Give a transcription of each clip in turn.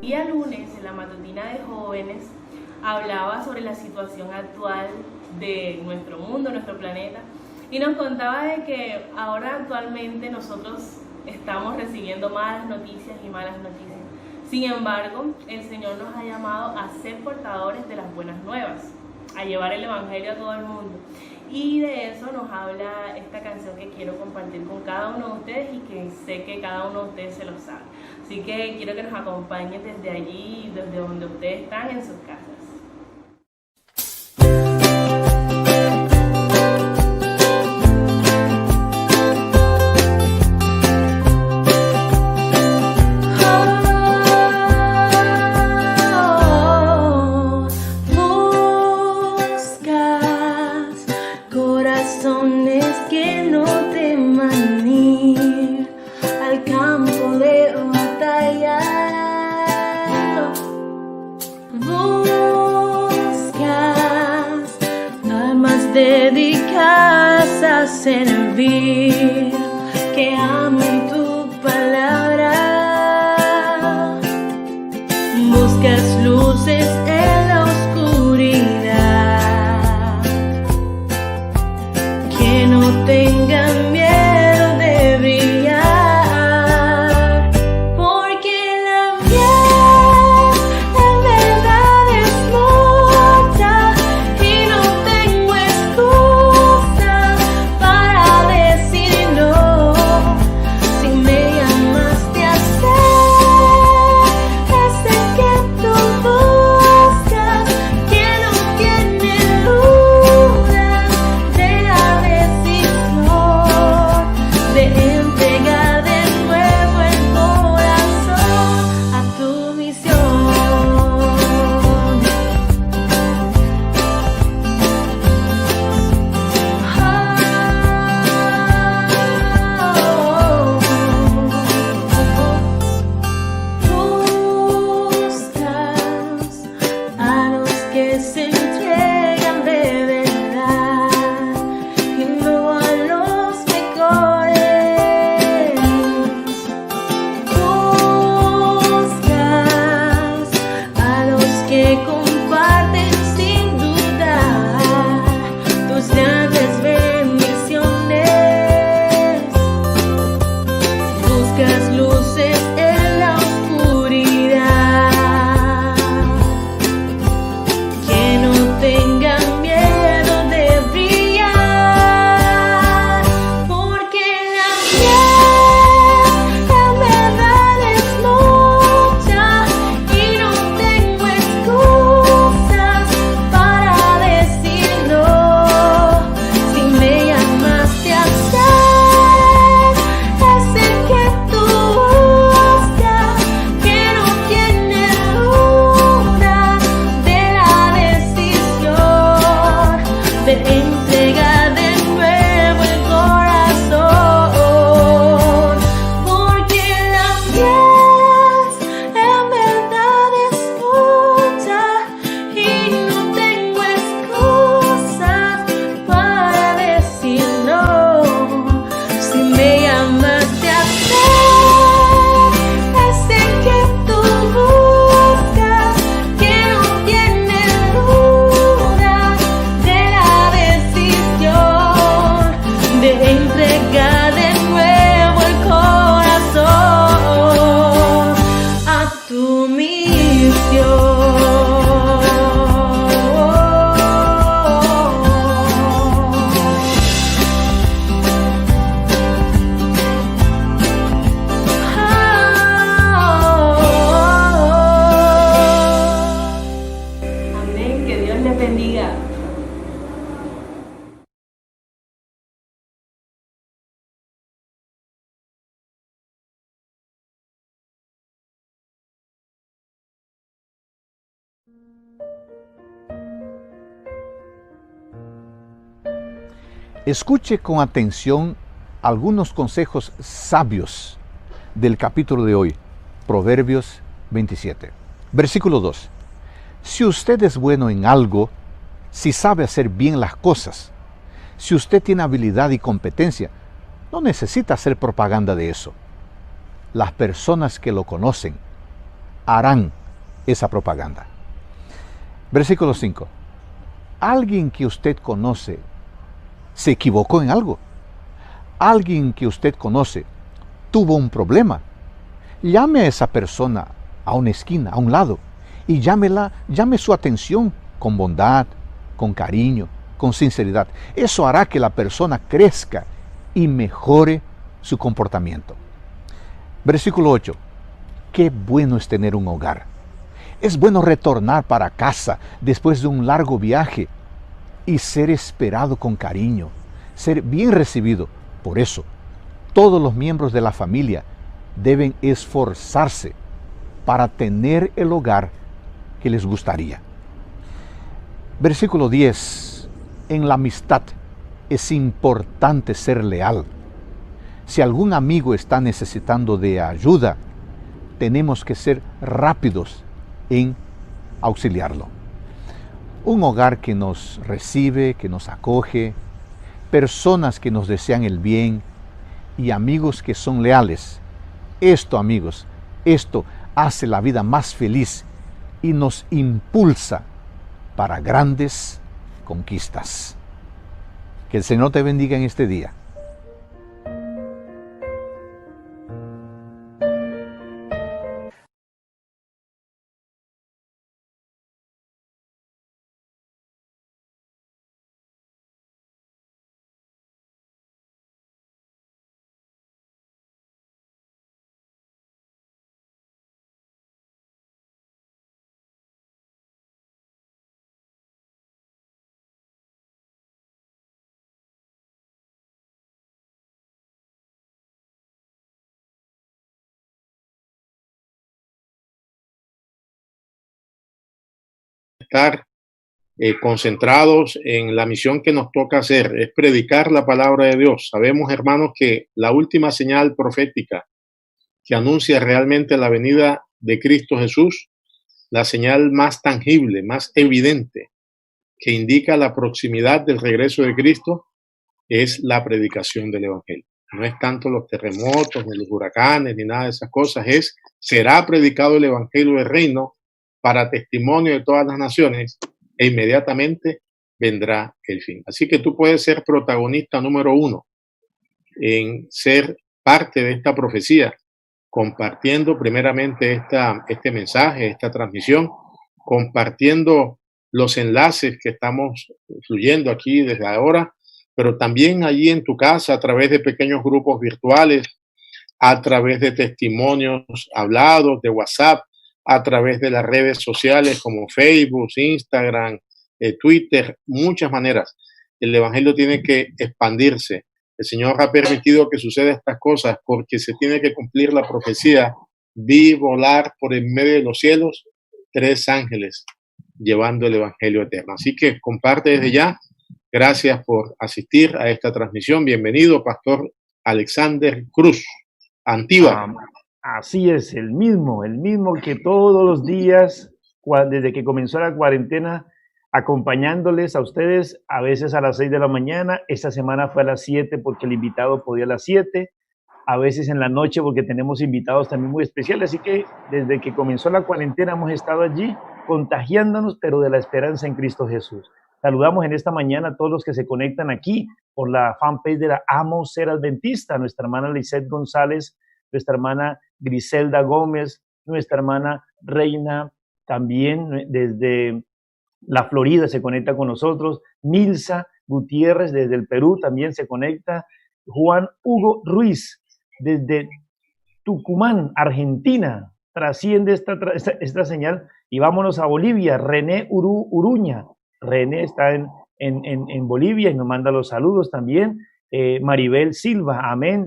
día lunes, en la matutina de jóvenes, hablaba sobre la situación actual de nuestro mundo, nuestro planeta, y nos contaba de que ahora actualmente nosotros estamos recibiendo malas noticias y malas noticias. Sin embargo, el Señor nos ha llamado a ser portadores de las buenas nuevas, a llevar el Evangelio a todo el mundo. Y de eso nos habla esta canción que quiero compartir con cada uno de ustedes y que sé que cada uno de ustedes se lo sabe. Así que quiero que nos acompañen desde allí, desde donde ustedes están en sus casas. Dedicadas a servir, que amen tu palabra. Buscas luces en la oscuridad, que no tengan miedo de brillar, porque la miel en verdad es mucha y no tengo excusas para decir no. Si me llamaste a ser ese que tú buscas, que no tiene dudas de la decisión de entregar de nuevo el corazón a tu misión. Buscas a los que se entregan de verdad y no a los mejores. Buscas a los que comparten sin dudar tus grandes bendiciones. Buscas luces en la oscuridad, que no tengan miedo de brillar, porque la miel en verdad es mucha y no tengo excusas para decir no. Si me llamaste a ser ese que tú buscas, que no tiene duda de la decisión de entregar de nuevo el corazón, porque la miel en verdad es mucha y no tengo excusas para decir no. Si me llamaste a ser ese que tú buscas, que no tiene duda de la decisión de entregar de nuevo el corazón a tu Amén, que Dios les bendiga. Escuche con atención algunos consejos sabios del capítulo de hoy, Proverbios 27. Versículo 2. Si usted es bueno en algo, si sabe hacer bien las cosas, si usted tiene habilidad y competencia, no necesita hacer propaganda de eso. Las personas que lo conocen harán esa propaganda. Versículo 5. Alguien que usted conoce se equivocó en algo. Alguien que usted conoce tuvo un problema. Llame a esa persona a una esquina, a un lado, y llame su atención con bondad, con cariño, con sinceridad. Eso hará que la persona crezca y mejore su comportamiento. Versículo 8. Qué bueno es tener un hogar. Es bueno retornar para casa después de un largo viaje y ser esperado con cariño, ser bien recibido. Por eso, todos los miembros de la familia deben esforzarse para tener el hogar que les gustaría. Versículo 10. En la amistad es importante ser leal. Si algún amigo está necesitando de ayuda, tenemos que ser rápidos en auxiliarlo. Un hogar que nos recibe, que nos acoge, personas que nos desean el bien y amigos que son leales. Esto, amigos, esto hace la vida más feliz y nos impulsa para grandes conquistas. Que el Señor te bendiga en este día. Estar concentrados en la misión que nos toca hacer, es predicar la palabra de Dios. Sabemos, hermanos, que la última señal profética que anuncia realmente la venida de Cristo Jesús, la señal más tangible, más evidente, que indica la proximidad del regreso de Cristo, es la predicación del Evangelio. No es tanto los terremotos, ni los huracanes, ni nada de esas cosas, será predicado el Evangelio del Reino para testimonio de todas las naciones e inmediatamente vendrá el fin. Así que tú puedes ser protagonista número 1 en ser parte de esta profecía, compartiendo primeramente este mensaje, esta transmisión, compartiendo los enlaces que estamos fluyendo aquí desde ahora, pero también allí en tu casa a través de pequeños grupos virtuales, a través de testimonios hablados, de WhatsApp, a través de las redes sociales como Facebook, Instagram, Twitter, muchas maneras. El Evangelio tiene que expandirse. El Señor ha permitido que suceda estas cosas porque se tiene que cumplir la profecía. Vi volar por en medio de los cielos 3 ángeles llevando el Evangelio eterno. Así que comparte desde ya. Gracias por asistir a esta transmisión. Bienvenido, Pastor Alexander Cruz, Antíbar. Así es, el mismo que todos los días, desde que comenzó la cuarentena, acompañándoles a ustedes, a veces a las 6 de la mañana, esta semana fue a las 7 porque el invitado podía a las 7, a veces en la noche porque tenemos invitados también muy especiales, así que desde que comenzó la cuarentena hemos estado allí contagiándonos, pero de la esperanza en Cristo Jesús. Saludamos en esta mañana a todos los que se conectan aquí por la fanpage de la Amos Ser Adventista, nuestra hermana Lisette González, nuestra hermana Griselda Gómez, nuestra hermana Reina, también desde la Florida se conecta con nosotros, Nilsa Gutiérrez desde el Perú también se conecta, Juan Hugo Ruiz desde Tucumán, Argentina, trasciende esta señal y vámonos a Bolivia, René Uruña, René está en Bolivia y nos manda los saludos también, Maribel Silva, amén,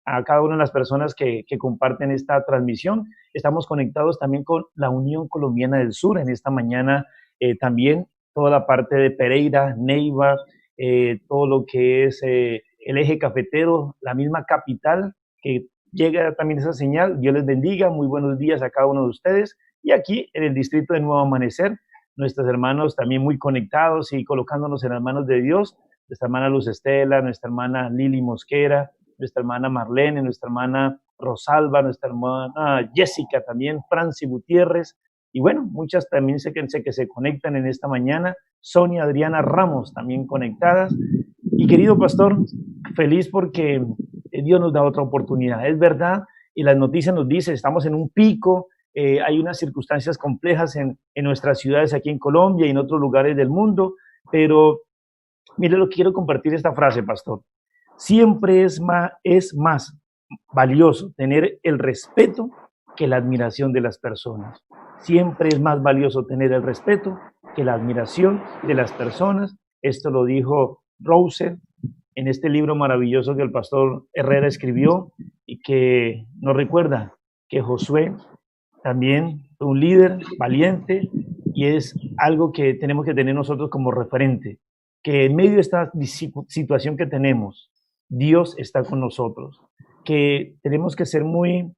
a cada una de las personas que comparten esta transmisión. Estamos conectados también con la Unión Colombiana del Sur en esta mañana, también toda la parte de Pereira, Neiva, todo lo que es el eje cafetero, la misma capital, que llega también esa señal. Dios les bendiga, muy buenos días a cada uno de ustedes. Y aquí en el distrito de Nuevo Amanecer, nuestros hermanos también muy conectados y colocándonos en las manos de Dios, nuestra hermana Luz Estela, nuestra hermana Lili Mosquera, nuestra hermana Marlene, nuestra hermana Rosalba, nuestra hermana Jessica también, Franci Gutiérrez, y bueno, muchas también sé que se conectan en esta mañana, Sonia Adriana Ramos también conectadas. Y querido pastor, feliz porque Dios nos da otra oportunidad, es verdad, y las noticias nos dicen, estamos en un pico, hay unas circunstancias complejas en nuestras ciudades aquí en Colombia y en otros lugares del mundo, pero mire, lo quiero compartir esta frase, pastor. Siempre es más valioso tener el respeto que la admiración de las personas. Siempre es más valioso tener el respeto que la admiración de las personas. Esto lo dijo Rousseau en este libro maravilloso que el pastor Herrera escribió y que nos recuerda que Josué también fue un líder valiente y es algo que tenemos que tener nosotros como referente, que en medio de esta situación que tenemos, Dios está con nosotros, que tenemos que ser muy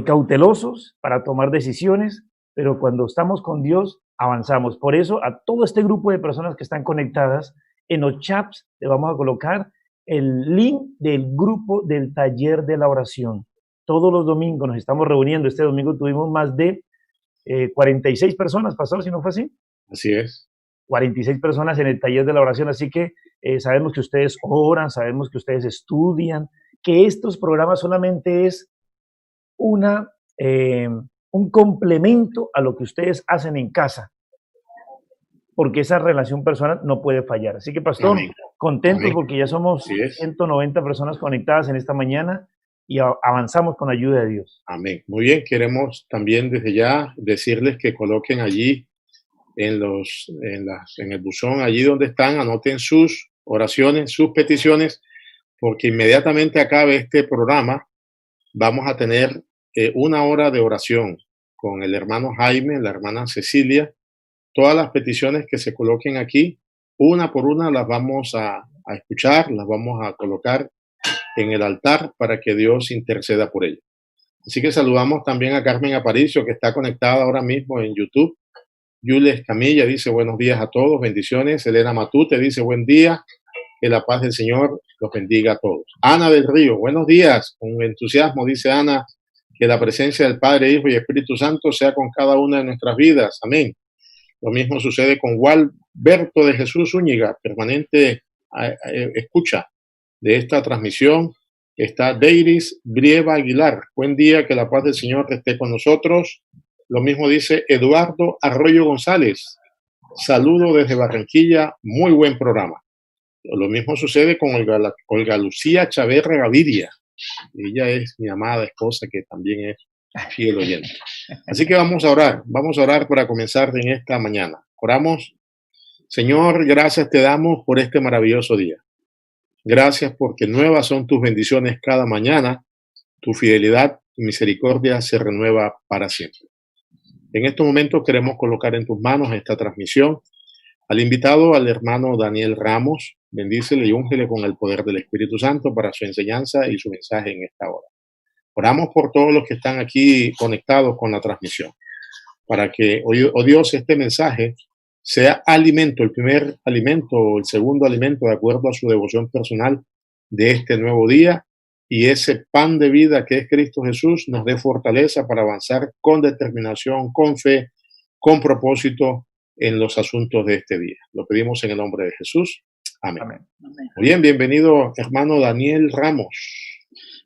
cautelosos para tomar decisiones, pero cuando estamos con Dios avanzamos. Por eso a todo este grupo de personas que están conectadas, en los chats le vamos a colocar el link del grupo del taller de la oración. Todos los domingos nos estamos reuniendo. Este domingo tuvimos más de 46 personas, pastor, si no fue así. Así es. 46 personas en el taller de la oración, así que sabemos que ustedes oran, sabemos que ustedes estudian, que estos programas solamente es un complemento a lo que ustedes hacen en casa, porque esa relación personal no puede fallar. Así que, pastor, Amén. contentos Amén. porque ya somos 190 personas conectadas en esta mañana y avanzamos con la ayuda de Dios. Amén. Muy bien, queremos también desde ya decirles que coloquen allí en el buzón, allí donde están, anoten sus oraciones, sus peticiones, porque inmediatamente acabe este programa vamos a tener una hora de oración con el hermano Jaime, la hermana Cecilia. Todas las peticiones que se coloquen aquí, una por una las vamos a escuchar, las vamos a colocar en el altar para que Dios interceda por ellas. Así que saludamos también a Carmen Aparicio, que está conectada ahora mismo en YouTube. Yules Camilla dice buenos días a todos, bendiciones. Elena Matute dice buen día, que la paz del Señor los bendiga a todos. Ana del Río, buenos días, con entusiasmo dice Ana, que la presencia del Padre, Hijo y Espíritu Santo sea con cada una de nuestras vidas, amén. Lo mismo sucede con Walberto de Jesús Úñiga, permanente escucha de esta transmisión. Está Deiris Brieva Aguilar, buen día, que la paz del Señor esté con nosotros. Lo mismo dice Eduardo Arroyo González, saludo desde Barranquilla, muy buen programa. Lo mismo sucede con Olga Lucía Chaverra Gaviria, ella es mi amada esposa que también es fiel oyente. Así que vamos a orar para comenzar en esta mañana. Oramos. Señor, gracias te damos por este maravilloso día. Gracias porque nuevas son tus bendiciones cada mañana, tu fidelidad y misericordia se renueva para siempre. En estos momentos queremos colocar en tus manos esta transmisión al invitado, al hermano Daniel Ramos. Bendícele y úngele con el poder del Espíritu Santo para su enseñanza y su mensaje en esta hora. Oramos por todos los que están aquí conectados con la transmisión, para que, oh Dios, este mensaje sea alimento, el primer alimento o el segundo alimento de acuerdo a su devoción personal de este nuevo día, y ese pan de vida que es Cristo Jesús nos dé fortaleza para avanzar con determinación, con fe, con propósito en los asuntos de este día. Lo pedimos en el nombre de Jesús. Amén. Amén. Muy bien, bienvenido hermano Daniel Ramos.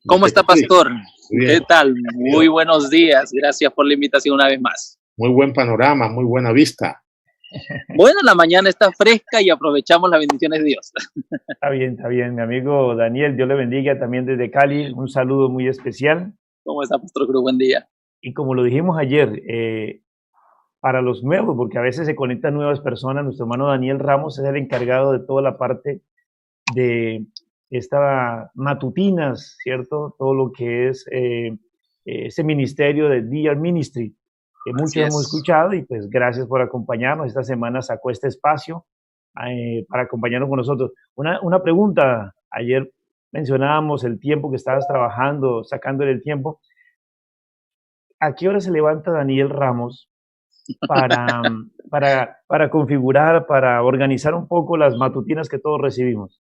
¿Cómo está, pastor? ¿Qué tal? Muy buenos días. Gracias por la invitación una vez más. Muy buen panorama, muy buena vista. Bueno, la mañana está fresca y aprovechamos las bendiciones de Dios. Está bien, mi amigo Daniel, Dios le bendiga también desde Cali, un saludo muy especial. ¿Cómo está, pastor Cruz? Buen día. Y como lo dijimos ayer, para los nuevos, porque a veces se conectan nuevas personas, nuestro hermano Daniel Ramos es el encargado de toda la parte de estas matutinas, ¿cierto? Todo lo que es ese ministerio de DR Ministry, que muchos hemos escuchado, y pues gracias por acompañarnos. Esta semana sacó este espacio para acompañarnos con nosotros. Una pregunta, ayer mencionábamos el tiempo que estabas trabajando, sacándole el tiempo. ¿A qué hora se levanta Daniel Ramos para configurar, para organizar un poco las matutinas que todos recibimos?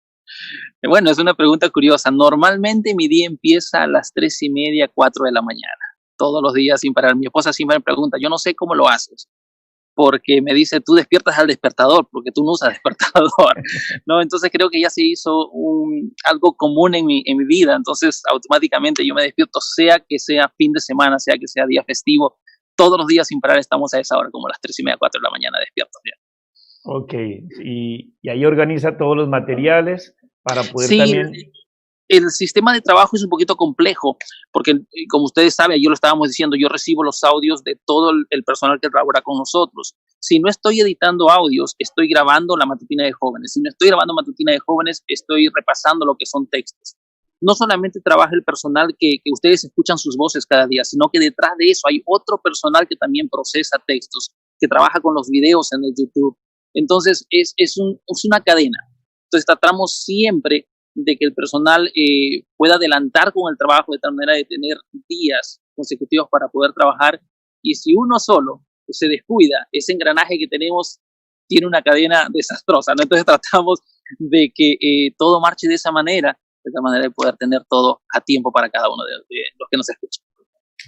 Bueno, es una pregunta curiosa. Normalmente mi día empieza a las 3:30, 4 de la mañana. Todos los días sin parar. Mi esposa siempre me pregunta, yo no sé cómo lo haces. Porque me dice, tú despiertas al despertador, porque tú no usas despertador, ¿no? Entonces creo que ya se hizo algo común en mi vida, entonces automáticamente yo me despierto, sea que sea fin de semana, sea que sea día festivo, todos los días sin parar estamos a esa hora, como a las 3:30, 4 de la mañana despiertos ya. Ok, y ahí organiza todos los materiales para poder Sí, también... el sistema de trabajo es un poquito complejo, porque como ustedes saben, yo lo estábamos diciendo, yo recibo los audios de todo el personal que trabaja con nosotros. Si no estoy editando audios, estoy grabando la matutina de jóvenes. Si no estoy grabando matutina de jóvenes, estoy repasando lo que son textos. No solamente trabaja el personal que ustedes escuchan sus voces cada día, sino que detrás de eso hay otro personal que también procesa textos, que trabaja con los videos en el YouTube. Entonces, es una cadena. Entonces, tratamos siempre de que el personal pueda adelantar con el trabajo de tal manera de tener días consecutivos para poder trabajar. Y si uno solo se descuida, ese engranaje que tenemos tiene una cadena desastrosa, ¿no? Entonces tratamos de que todo marche de esa manera, de tal manera de poder tener todo a tiempo para cada uno de los que nos escuchan.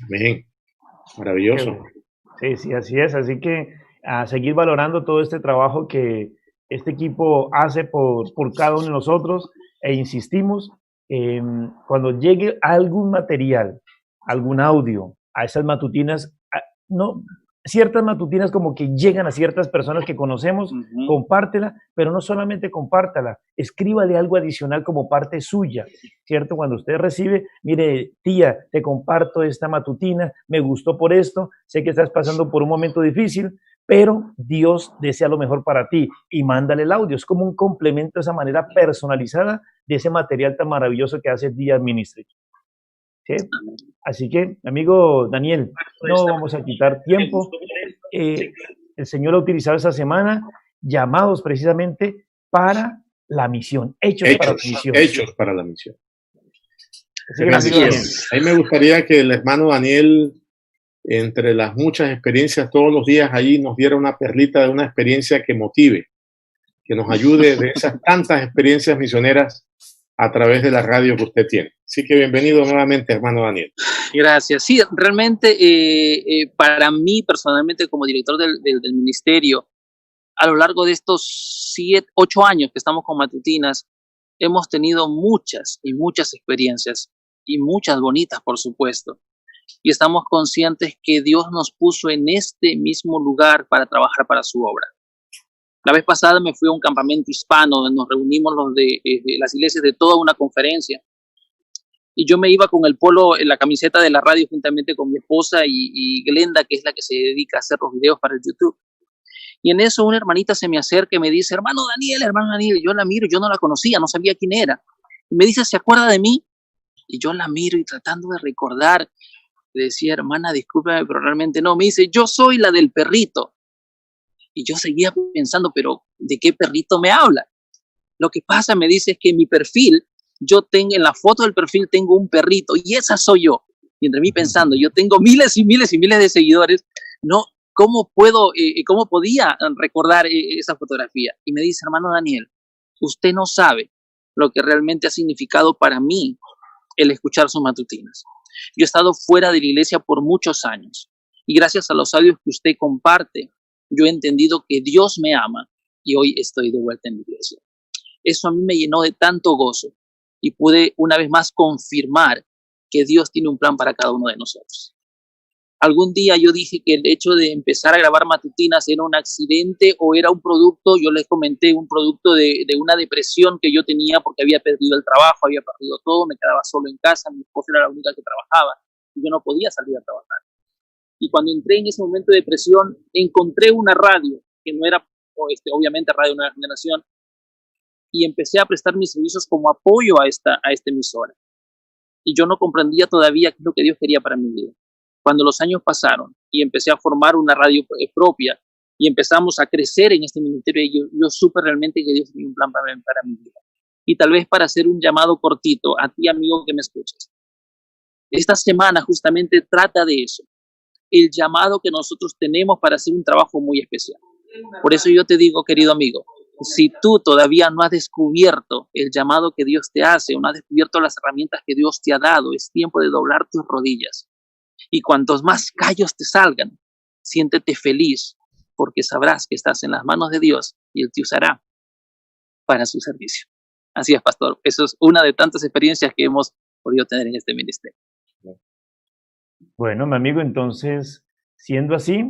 Amén. Maravilloso. Sí, sí, así es. Así que a seguir valorando todo este trabajo que este equipo hace por cada uno de nosotros, e insistimos, cuando llegue algún material, algún audio a esas matutinas, no, ciertas matutinas como que llegan a ciertas personas que conocemos, compártela, pero no solamente compártala, escríbale algo adicional como parte suya, ¿cierto? Cuando usted recibe, mire, tía, te comparto esta matutina, me gustó por esto, sé que estás pasando por un momento difícil, pero Dios desea lo mejor para ti y mándale el audio. Es como un complemento, esa manera personalizada de ese material tan maravilloso que hace Díaz Ministry. ¿Sí? Así que, amigo Daniel, no vamos a quitar tiempo. El Señor ha utilizado esta semana llamados precisamente para la misión, hechos para la misión. Hechos para la misión. Así que, a mí me gustaría que el hermano Daniel, entre las muchas experiencias todos los días allí, nos diera una perlita de una experiencia que motive, que nos ayude de esas tantas experiencias misioneras a través de la radio que usted tiene. Así que bienvenido nuevamente, hermano Daniel. Gracias. Sí, realmente para mí personalmente como director del ministerio, a lo largo de estos 8 años que estamos con Matutinas, hemos tenido muchas y muchas experiencias y muchas bonitas, por supuesto. Y estamos conscientes que Dios nos puso en este mismo lugar para trabajar para su obra. La vez pasada me fui a un campamento hispano donde nos reunimos los de las iglesias de toda una conferencia. Y yo me iba con el polo, la camiseta de la radio juntamente con mi esposa y Glenda, que es la que se dedica a hacer los videos para el YouTube. Y en eso una hermanita se me acerca y me dice, hermano Daniel. Yo la miro, yo no la conocía, no sabía quién era. Y me dice, ¿se acuerda de mí? Y yo la miro y tratando de recordar, le decía, hermana, discúlpame, pero realmente no. Me dice, yo soy la del perrito. Y yo seguía pensando, pero ¿de qué perrito me habla? Lo que pasa, me dice, es que en mi perfil, en la foto del perfil tengo un perrito y esa soy yo. Y entre mí pensando, yo tengo miles y miles y miles de seguidores, ¿no? ¿Cómo podía recordar esa fotografía? Y me dice, hermano Daniel, usted no sabe lo que realmente ha significado para mí el escuchar sus matutinas. Yo he estado fuera de la iglesia por muchos años y gracias a los audios que usted comparte, yo he entendido que Dios me ama y hoy estoy de vuelta en la iglesia. Eso a mí me llenó de tanto gozo y pude una vez más confirmar que Dios tiene un plan para cada uno de nosotros. Algún día yo dije que el hecho de empezar a grabar matutinas era un accidente o era un producto, yo les comenté, un producto de una depresión que yo tenía porque había perdido el trabajo, había perdido todo, me quedaba solo en casa, mi esposa era la única que trabajaba y yo no podía salir a trabajar. Y cuando entré en ese momento de depresión, encontré una radio, que no era obviamente Radio Nueva Generación, y empecé a prestar mis servicios como apoyo a esta emisora. Y yo no comprendía todavía qué es lo que Dios quería para mi vida. Cuando los años pasaron y empecé a formar una radio propia y empezamos a crecer en este ministerio, yo supe realmente que Dios tenía un plan para mi vida. Y tal vez para hacer un llamado cortito a ti, amigo que me escuchas. Esta semana justamente trata de eso. El llamado que nosotros tenemos para hacer un trabajo muy especial. Por eso yo te digo, querido amigo, Si tú todavía no has descubierto el llamado que Dios te hace, o no has descubierto las herramientas que Dios te ha dado, es tiempo de doblar tus rodillas. Y cuantos más callos te salgan, siéntete feliz, porque sabrás que estás en las manos de Dios y Él te usará para su servicio. Así es, pastor. Eso es una de tantas experiencias que hemos podido tener en este ministerio. Bueno, mi amigo, entonces, siendo así,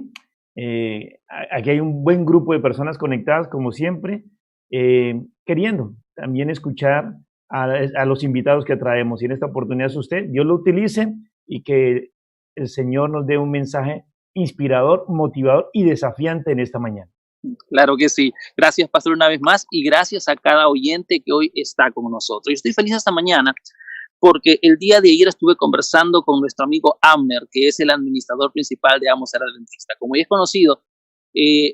aquí hay un buen grupo de personas conectadas, como siempre, queriendo también escuchar a los invitados que traemos. Y en esta oportunidad es usted, Dios lo utilice y que el Señor nos dé un mensaje inspirador, motivador y desafiante en esta mañana. Claro que sí. Gracias, pastor, una vez más, y gracias a cada oyente que hoy está con nosotros. Yo estoy feliz esta mañana porque el día de ayer estuve conversando con nuestro amigo Amner, que es el administrador principal de Amos el Adventista. Como ya es conocido,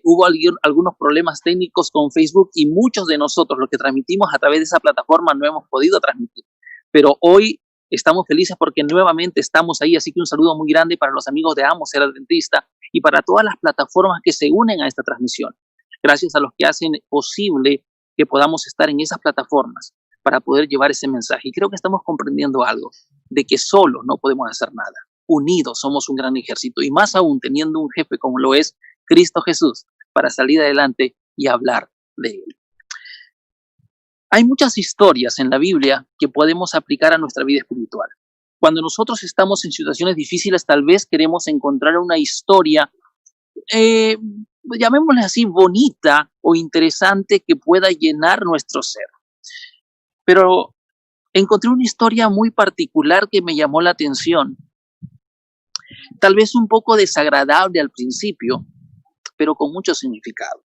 hubo algunos problemas técnicos con Facebook y muchos de nosotros, los que transmitimos a través de esa plataforma, no hemos podido transmitir. Pero hoy estamos felices porque nuevamente estamos ahí, así que un saludo muy grande para los amigos de Amos el Adventista y para todas las plataformas que se unen a esta transmisión. Gracias a los que hacen posible que podamos estar en esas plataformas para poder llevar ese mensaje. Y creo que estamos comprendiendo algo, de que solos no podemos hacer nada. Unidos somos un gran ejército, y más aún teniendo un jefe como lo es Cristo Jesús, para salir adelante y hablar de Él. Hay muchas historias en la Biblia que podemos aplicar a nuestra vida espiritual. Cuando nosotros estamos en situaciones difíciles, tal vez queremos encontrar una historia, llamémosle así, bonita o interesante, que pueda llenar nuestro ser. Pero encontré una historia muy particular que me llamó la atención. Tal vez un poco desagradable al principio, pero con mucho significado.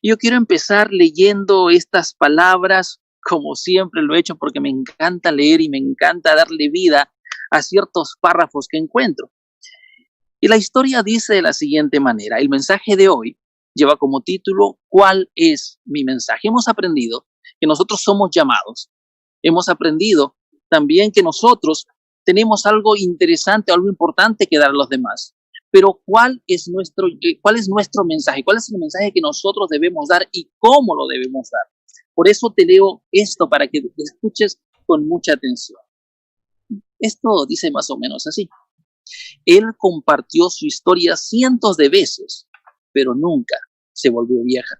Y yo quiero empezar leyendo estas palabras, como siempre lo he hecho, porque me encanta leer y me encanta darle vida a ciertos párrafos que encuentro. Y la historia dice de la siguiente manera. El mensaje de hoy lleva como título, ¿cuál es mi mensaje? Hemos aprendido que nosotros somos llamados. Hemos aprendido también que nosotros tenemos algo interesante, algo importante que dar a los demás. Pero ¿cuál es nuestro mensaje? ¿Cuál es el mensaje que nosotros debemos dar y cómo lo debemos dar? Por eso te leo esto para que escuches con mucha atención. Esto dice más o menos así. Él compartió su historia cientos de veces, pero nunca se volvió vieja.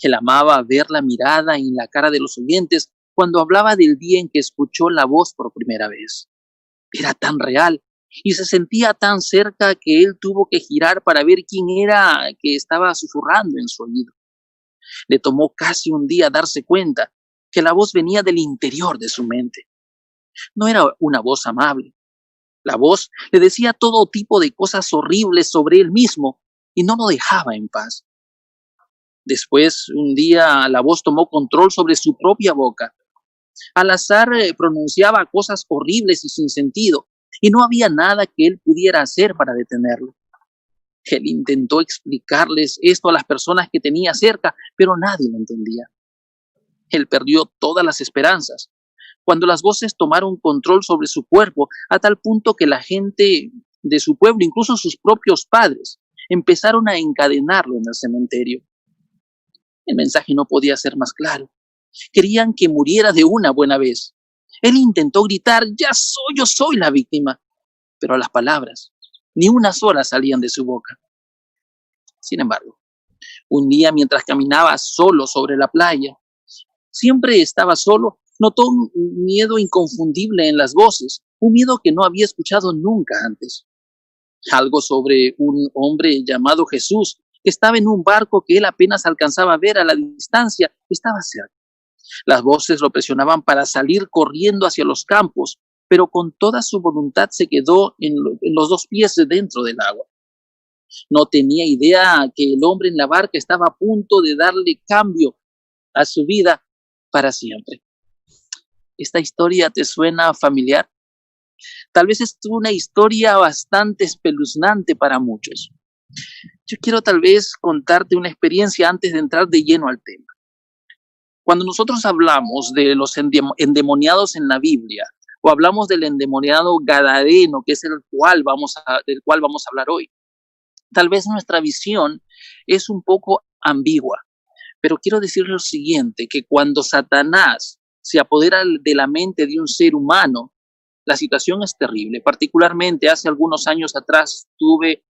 Él amaba ver la mirada en la cara de los oyentes cuando hablaba del día en que escuchó la voz por primera vez. Era tan real y se sentía tan cerca que él tuvo que girar para ver quién era que estaba susurrando en su oído. Le tomó casi un día darse cuenta que la voz venía del interior de su mente. No era una voz amable. La voz le decía todo tipo de cosas horribles sobre él mismo y no lo dejaba en paz. Después, un día, la voz tomó control sobre su propia boca. Al azar pronunciaba cosas horribles y sin sentido, y no había nada que él pudiera hacer para detenerlo. Él intentó explicarles esto a las personas que tenía cerca, pero nadie lo entendía. Él perdió todas las esperanzas cuando las voces tomaron control sobre su cuerpo, a tal punto que la gente de su pueblo, incluso sus propios padres, empezaron a encadenarlo en el cementerio. El mensaje no podía ser más claro. Querían que muriera de una buena vez. Él intentó gritar, yo soy la víctima, pero las palabras, ni una sola salían de su boca. Sin embargo, un día mientras caminaba solo sobre la playa, siempre estaba solo, notó un miedo inconfundible en las voces, un miedo que no había escuchado nunca antes. Algo sobre un hombre llamado Jesús, que estaba en un barco que él apenas alcanzaba a ver a la distancia, estaba cerca. Las voces lo presionaban para salir corriendo hacia los campos, pero con toda su voluntad se quedó en los 2 pies dentro del agua. No tenía idea que el hombre en la barca estaba a punto de darle cambio a su vida para siempre. ¿Esta historia te suena familiar? Tal vez es una historia bastante espeluznante para muchos. Yo quiero tal vez contarte una experiencia antes de entrar de lleno al tema. Cuando nosotros hablamos de los endemoniados en la Biblia, o hablamos del endemoniado gadareno, que es del cual vamos a hablar hoy, tal vez nuestra visión es un poco ambigua, Pero quiero decirle lo siguiente, que cuando Satanás se apodera de la mente de un ser humano, la situación es terrible. Particularmente hace algunos años atrás tuve,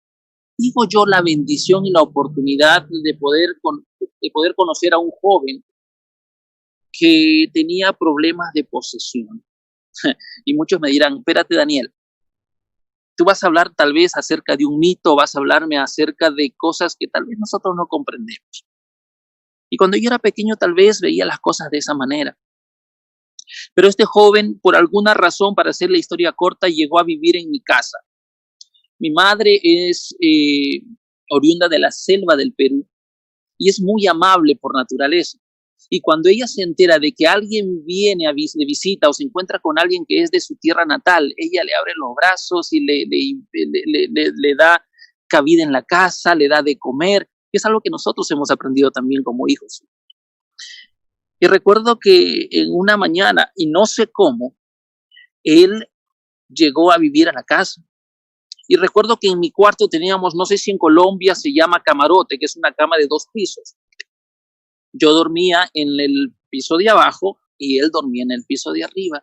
digo yo, la bendición y la oportunidad de poder conocer a un joven que tenía problemas de posesión. Y muchos me dirán, espérate, Daniel, tú vas a hablar tal vez acerca de un mito, vas a hablarme acerca de cosas que tal vez nosotros no comprendemos. Y cuando yo era pequeño tal vez veía las cosas de esa manera. Pero este joven, por alguna razón, para hacer la historia corta, llegó a vivir en mi casa. Mi madre es oriunda de la selva del Perú y es muy amable por naturaleza. Y cuando ella se entera de que alguien viene de visita o se encuentra con alguien que es de su tierra natal, ella le abre los brazos y le da cabida en la casa, le da de comer, que es algo que nosotros hemos aprendido también como hijos. Y recuerdo que en una mañana, y no sé cómo, él llegó a vivir a la casa. Y recuerdo que en mi cuarto teníamos, no sé si en Colombia se llama camarote, que es una cama de 2 pisos. Yo dormía en el piso de abajo y él dormía en el piso de arriba.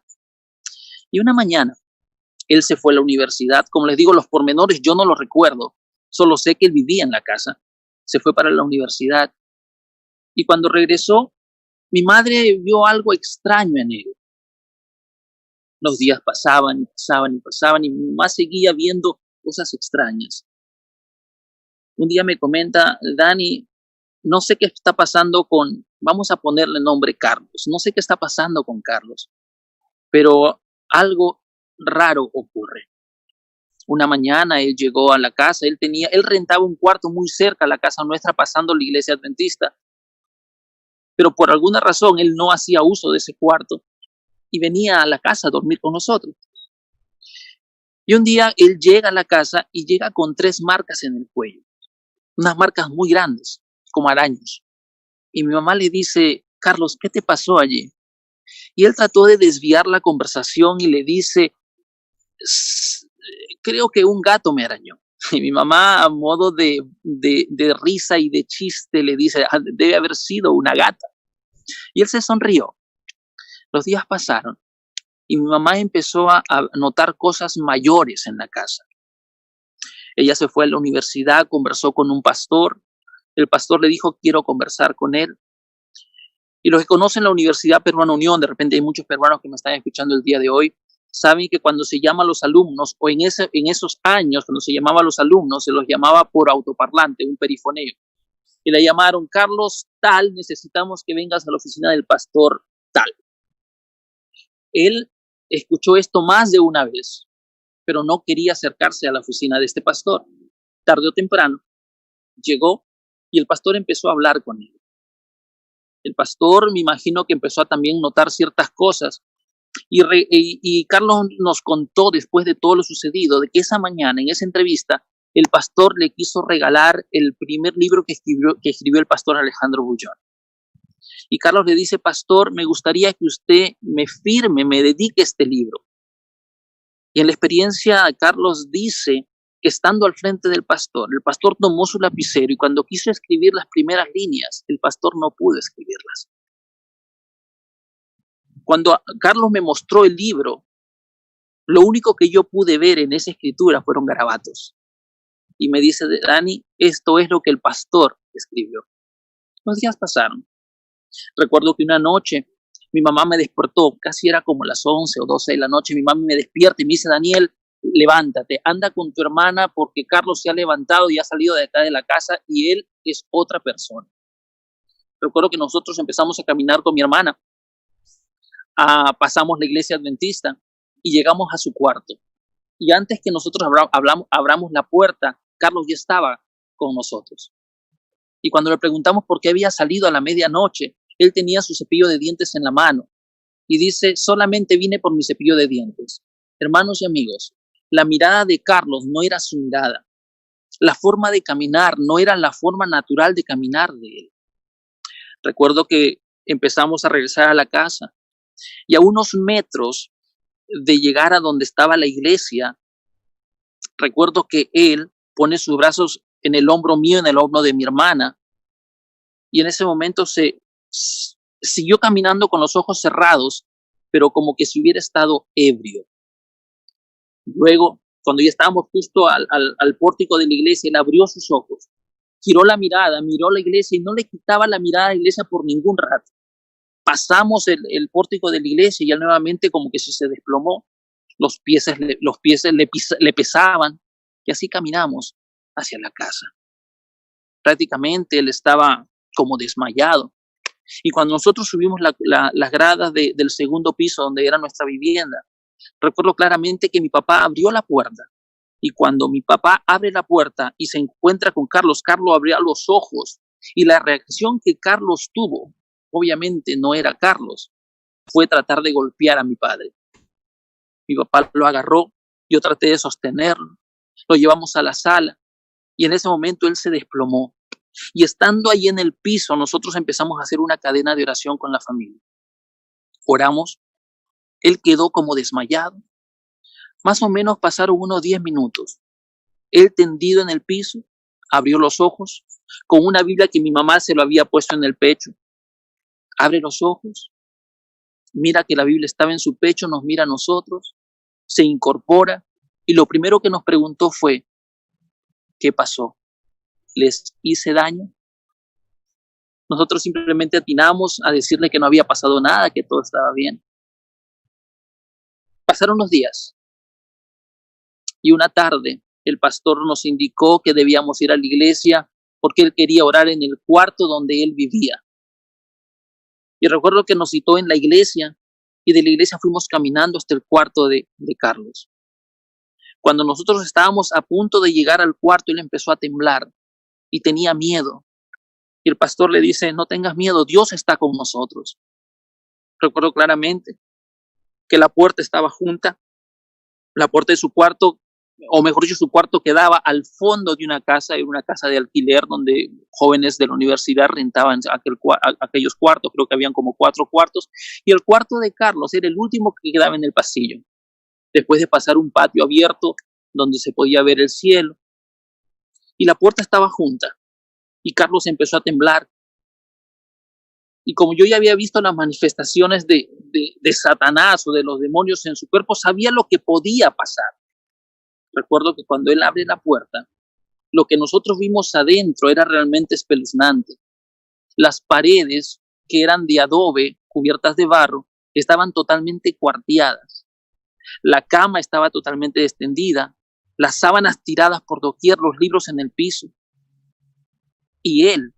Y una mañana, él se fue a la universidad. Como les digo, los pormenores yo no los recuerdo. Solo sé que él vivía en la casa. Se fue para la universidad. Y cuando regresó, mi madre vio algo extraño en él. Los días pasaban y pasaban y pasaban y mi mamá seguía viendo cosas extrañas. Un día me comenta, Dani, no sé qué está pasando vamos a ponerle nombre Carlos, no sé qué está pasando con Carlos, pero algo raro ocurre. Una mañana él llegó a la casa, él rentaba un cuarto muy cerca a la casa nuestra, pasando la iglesia adventista, pero por alguna razón él no hacía uso de ese cuarto y venía a la casa a dormir con nosotros. Y un día él llega a la casa y llega con 3 marcas en el cuello, unas marcas muy grandes, como arañas. Y mi mamá le dice, Carlos, ¿qué te pasó allí? Y él trató de desviar la conversación y le dice, creo que un gato me arañó. Y mi mamá, a modo de risa y de chiste, le dice, debe haber sido una gata. Y él se sonrió. Los días pasaron y mi mamá empezó a notar cosas mayores en la casa. Ella se fue a la universidad, conversó con un pastor. El pastor le dijo, quiero conversar con él. Y los que conocen la Universidad Peruana Unión, de repente hay muchos peruanos que me están escuchando el día de hoy, saben que cuando se llama a los alumnos, o en esos años, cuando se llamaba a los alumnos, se los llamaba por autoparlante, un perifoneo. Y le llamaron, Carlos tal, necesitamos que vengas a la oficina del pastor tal. Él escuchó esto más de una vez, pero no quería acercarse a la oficina de este pastor. Tarde o temprano, llegó y el pastor empezó a hablar con él. El pastor, me imagino que empezó a también notar ciertas cosas. Y Carlos nos contó, después de todo lo sucedido, de que esa mañana, en esa entrevista, el pastor le quiso regalar el primer libro que escribió el pastor Alejandro Bullón. Y Carlos le dice, pastor, me gustaría que usted me firme, me dedique este libro. Y en la experiencia, Carlos dice que estando al frente del pastor, el pastor tomó su lapicero y cuando quiso escribir las primeras líneas, el pastor no pudo escribirlas. Cuando Carlos me mostró el libro, lo único que yo pude ver en esa escritura fueron garabatos. Y me dice, Dani, esto es lo que el pastor escribió. Los días pasaron. Recuerdo que una noche mi mamá me despertó, casi era como las 11 o 12 de la noche, mi mamá me despierta y me dice, Daniel, levántate, anda con tu hermana porque Carlos se ha levantado y ha salido de acá de la casa y él es otra persona. Recuerdo que nosotros empezamos a caminar con mi hermana, pasamos la iglesia adventista y llegamos a su cuarto. Y antes que nosotros abramos la puerta, Carlos ya estaba con nosotros. Y cuando le preguntamos por qué había salido a la medianoche, él tenía su cepillo de dientes en la mano y dice, solamente vine por mi cepillo de dientes. Hermanos y amigos, la mirada de Carlos no era su mirada. La forma de caminar no era la forma natural de caminar de él. Recuerdo que empezamos a regresar a la casa y a unos metros de llegar a donde estaba la iglesia, recuerdo que él pone sus brazos en el hombro mío, en el hombro de mi hermana, y en ese momento siguió caminando con los ojos cerrados, pero como que si hubiera estado ebrio. Luego, cuando ya estábamos justo al pórtico de la iglesia, él abrió sus ojos, giró la mirada, miró la iglesia y no le quitaba la mirada a la iglesia por ningún rato. Pasamos el pórtico de la iglesia y él nuevamente como que se desplomó, los pies le pesaban y así caminamos hacia la casa. Prácticamente él estaba como desmayado. Y cuando nosotros subimos las gradas del segundo piso donde era nuestra vivienda, recuerdo claramente que mi papá abrió la puerta. Y cuando mi papá abre la puerta y se encuentra con Carlos, Carlos abrió los ojos. Y la reacción que Carlos tuvo, obviamente no era Carlos, fue tratar de golpear a mi padre. Mi papá lo agarró, yo traté de sostenerlo, lo llevamos a la sala y en ese momento él se desplomó. Y estando ahí en el piso, nosotros empezamos a hacer una cadena de oración con la familia. Oramos, él quedó como desmayado. Más o menos pasaron unos 10 minutos. Él tendido en el piso, abrió los ojos, con una Biblia que mi mamá se lo había puesto en el pecho. Abre los ojos, mira que la Biblia estaba en su pecho, nos mira a nosotros, se incorpora y lo primero que nos preguntó fue, ¿qué pasó? ¿Les hice daño? Nosotros simplemente atinamos a decirle que no había pasado nada, que todo estaba bien. Pasaron los días y una tarde el pastor nos indicó que debíamos ir a la iglesia porque él quería orar en el cuarto donde él vivía. Y recuerdo que nos citó en la iglesia y de la iglesia fuimos caminando hasta el cuarto de Carlos. Cuando nosotros estábamos a punto de llegar al cuarto, él empezó a temblar y tenía miedo. Y el pastor le dice, no tengas miedo, Dios está con nosotros. Recuerdo claramente que la puerta estaba junta, la puerta de su cuarto, o mejor dicho, su cuarto quedaba al fondo de una casa, era una casa de alquiler donde jóvenes de la universidad rentaban aquellos cuartos, creo que habían como 4 cuartos, y el cuarto de Carlos era el último que quedaba en el pasillo, después de pasar un patio abierto donde se podía ver el cielo, y la puerta estaba junta, y Carlos empezó a temblar, y como yo ya había visto las manifestaciones de Satanás o de los demonios en su cuerpo, sabía lo que podía pasar. Recuerdo que cuando él abre la puerta, lo que nosotros vimos adentro era realmente espeluznante. Las paredes, que eran de adobe, cubiertas de barro, estaban totalmente cuarteadas. La cama estaba totalmente extendida, las sábanas tiradas por doquier, los libros en el piso. Y él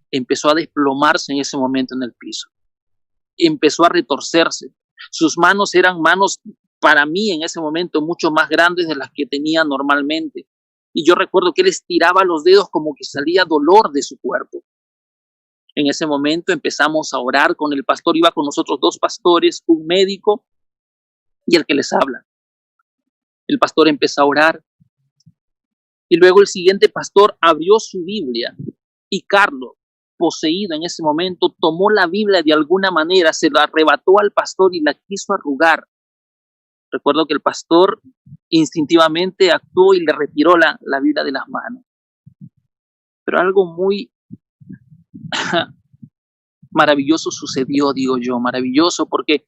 empezó a desplomarse en ese momento en el piso. Empezó a retorcerse. Sus manos eran manos, para mí en ese momento, mucho más grandes de las que tenía normalmente. Y yo recuerdo que él estiraba los dedos como que salía dolor de su cuerpo. En ese momento empezamos a orar con el pastor. Iba con nosotros 2 pastores, un médico y el que les habla. El pastor empezó a orar. Y luego el siguiente pastor abrió su Biblia. Y Carlos, poseído en ese momento, tomó la Biblia de alguna manera, se la arrebató al pastor y la quiso arrugar. Recuerdo que el pastor instintivamente actuó y le retiró la Biblia de las manos. Pero algo muy maravilloso sucedió, digo yo, maravilloso, porque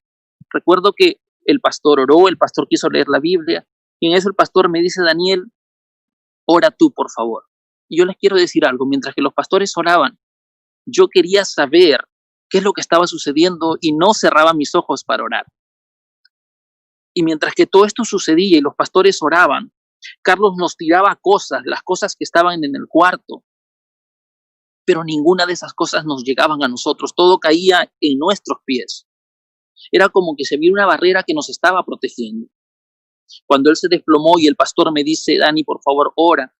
recuerdo que el pastor oró, el pastor quiso leer la Biblia, y en eso el pastor me dice, Daniel, ora tú, por favor. Y yo les quiero decir algo, mientras que los pastores oraban, yo quería saber qué es lo que estaba sucediendo y no cerraba mis ojos para orar. Y mientras que todo esto sucedía y los pastores oraban, Carlos nos tiraba cosas, las cosas que estaban en el cuarto. Pero ninguna de esas cosas nos llegaban a nosotros, todo caía en nuestros pies. Era como que se vio una barrera que nos estaba protegiendo. Cuando él se desplomó y el pastor me dice, Dani, por favor, ora.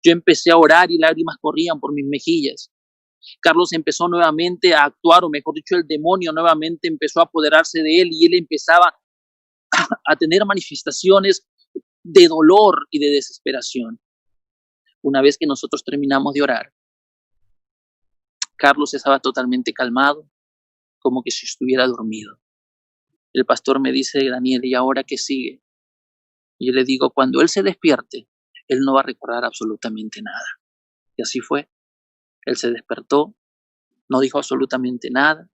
Yo empecé a orar y lágrimas corrían por mis mejillas. Carlos empezó nuevamente a actuar, o mejor dicho, el demonio nuevamente empezó a apoderarse de él y él empezaba a tener manifestaciones de dolor y de desesperación. Una vez que nosotros terminamos de orar, Carlos estaba totalmente calmado, como que si estuviera dormido. El pastor me dice, Daniel, ¿y ahora qué sigue? Y yo le digo, cuando él se despierte, él no va a recordar absolutamente nada. Y así fue. Él se despertó, No dijo absolutamente nada.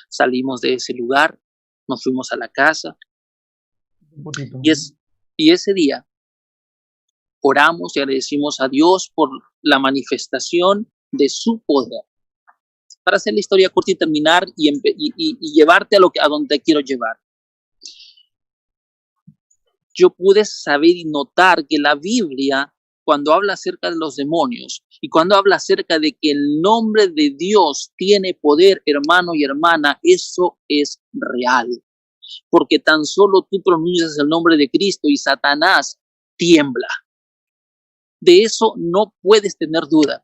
Salimos de ese lugar, nos fuimos a la casa Un poquito. y ese día oramos y agradecimos a Dios por la manifestación de su poder. Para hacer la historia corta y terminar y llevarte a donde te quiero llevar. Yo pude saber y notar que la Biblia, cuando habla acerca de los demonios y cuando habla acerca de que el nombre de Dios tiene poder, hermano y hermana, eso es real. Porque tan solo tú pronuncias el nombre de Cristo y Satanás tiembla. De eso no puedes tener duda.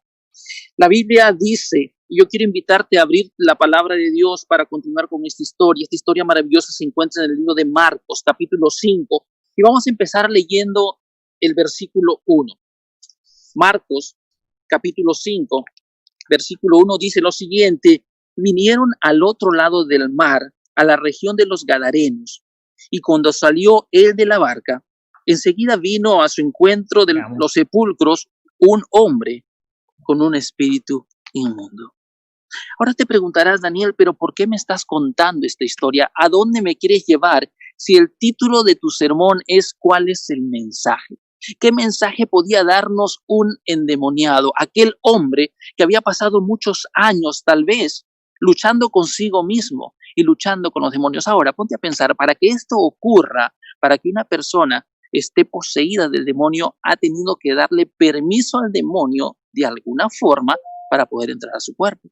La Biblia dice, y yo quiero invitarte a abrir la palabra de Dios para continuar con esta historia. Esta historia maravillosa se encuentra en el libro de Marcos, capítulo 5, y vamos a empezar leyendo el versículo 1. Marcos, capítulo 5, versículo 1 dice lo siguiente: vinieron al otro lado del mar, a la región de los Gadarenos, y cuando salió él de la barca, enseguida vino a su encuentro de los sepulcros un hombre con un espíritu inmundo. Ahora te preguntarás, Daniel, pero ¿por qué me estás contando esta historia? ¿A dónde me quieres llevar si el título de tu sermón es ¿cuál es el mensaje? ¿Qué mensaje podía darnos un endemoniado? Aquel hombre que había pasado muchos años, tal vez, luchando consigo mismo y luchando con los demonios. Ahora, ponte a pensar, para que esto ocurra, para que una persona esté poseída del demonio, ha tenido que darle permiso al demonio de alguna forma para poder entrar a su cuerpo.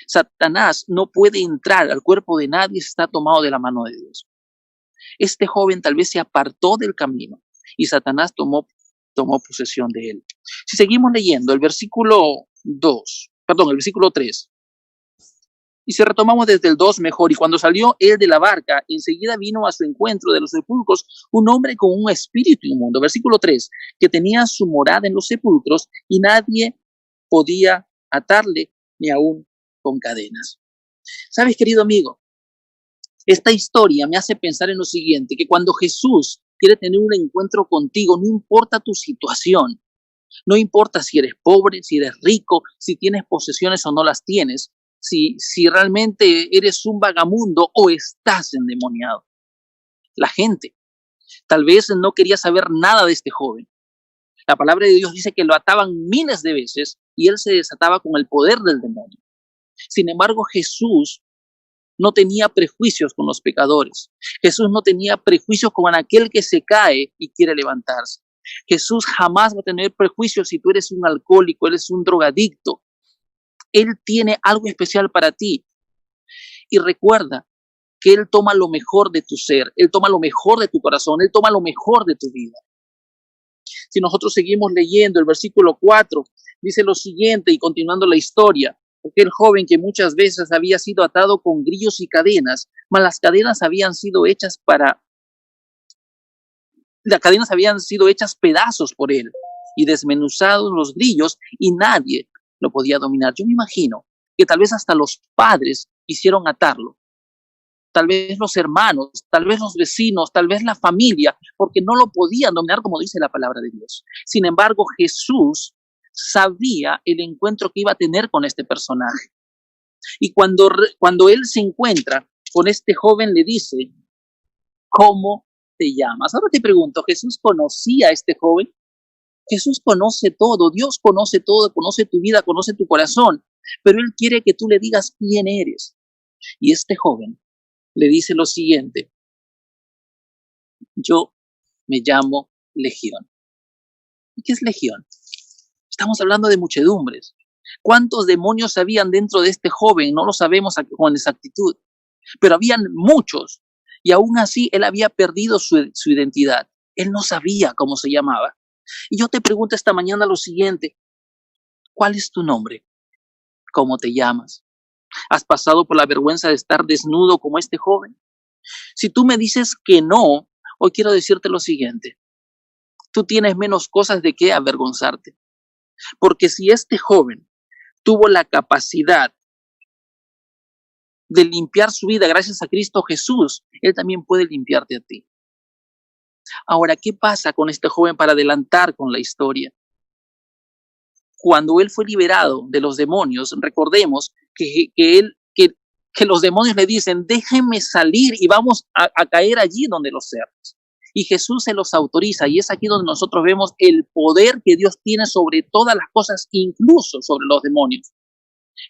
Satanás no puede entrar al cuerpo de nadie si está tomado de la mano de Dios. Este joven tal vez se apartó del camino y Satanás tomó posesión de él. Si seguimos leyendo el versículo 3, y si retomamos desde el 2 mejor, y cuando salió él de la barca, enseguida vino a su encuentro de los sepulcros un hombre con un espíritu inmundo. Versículo 3, que tenía su morada en los sepulcros y nadie podía atarle ni aún con cadenas. ¿Sabes, querido amigo? Esta historia me hace pensar en lo siguiente, que cuando Jesús quiere tener un encuentro contigo, no importa tu situación, no importa si eres pobre, si eres rico, si tienes posesiones o no las tienes, si realmente eres un vagamundo o estás endemoniado. La gente tal vez no quería saber nada de este joven. La palabra de Dios dice que lo ataban miles de veces y él se desataba con el poder del demonio. Sin embargo, Jesús no tenía prejuicios con los pecadores. Jesús no tenía prejuicios con aquel que se cae y quiere levantarse. Jesús jamás va a tener prejuicios si tú eres un alcohólico, eres un drogadicto. Él tiene algo especial para ti. Y recuerda que Él toma lo mejor de tu ser, Él toma lo mejor de tu corazón, Él toma lo mejor de tu vida. Si nosotros seguimos leyendo el versículo 4, dice lo siguiente, y continuando la historia: aquel joven que muchas veces había sido atado con grillos y cadenas, mas las cadenas habían sido hechas pedazos por él, y desmenuzados los grillos, y nadie lo podía dominar. Yo me imagino que tal vez hasta los padres quisieron atarlo, tal vez los hermanos, tal vez los vecinos, tal vez la familia, porque no lo podían dominar, como dice la palabra de Dios. Sin embargo, Jesús sabía el encuentro que iba a tener con este personaje. Y cuando él se encuentra con este joven, le dice: ¿cómo te llamas? Ahora te pregunto, ¿Jesús conocía a este joven? Jesús conoce todo, Dios conoce todo, conoce tu vida, conoce tu corazón, pero Él quiere que tú le digas quién eres. Y este joven le dice lo siguiente: yo me llamo Legión. ¿Y qué es Legión? Estamos hablando de muchedumbres. ¿Cuántos demonios habían dentro de este joven? No lo sabemos con exactitud, pero habían muchos, y aún así él había perdido su identidad. Él no sabía cómo se llamaba. Y yo te pregunto esta mañana lo siguiente: ¿cuál es tu nombre? ¿Cómo te llamas? ¿Has pasado por la vergüenza de estar desnudo como este joven? Si tú me dices que no, hoy quiero decirte lo siguiente: tú tienes menos cosas de qué avergonzarte. Porque si este joven tuvo la capacidad de limpiar su vida gracias a Cristo Jesús, Él también puede limpiarte a ti. Ahora, ¿qué pasa con este joven para adelantar con la historia? Cuando él fue liberado de los demonios, recordemos que los demonios le dicen, déjenme salir y vamos a caer allí donde los cerdos. Y Jesús se los autoriza, y es aquí donde nosotros vemos el poder que Dios tiene sobre todas las cosas, incluso sobre los demonios.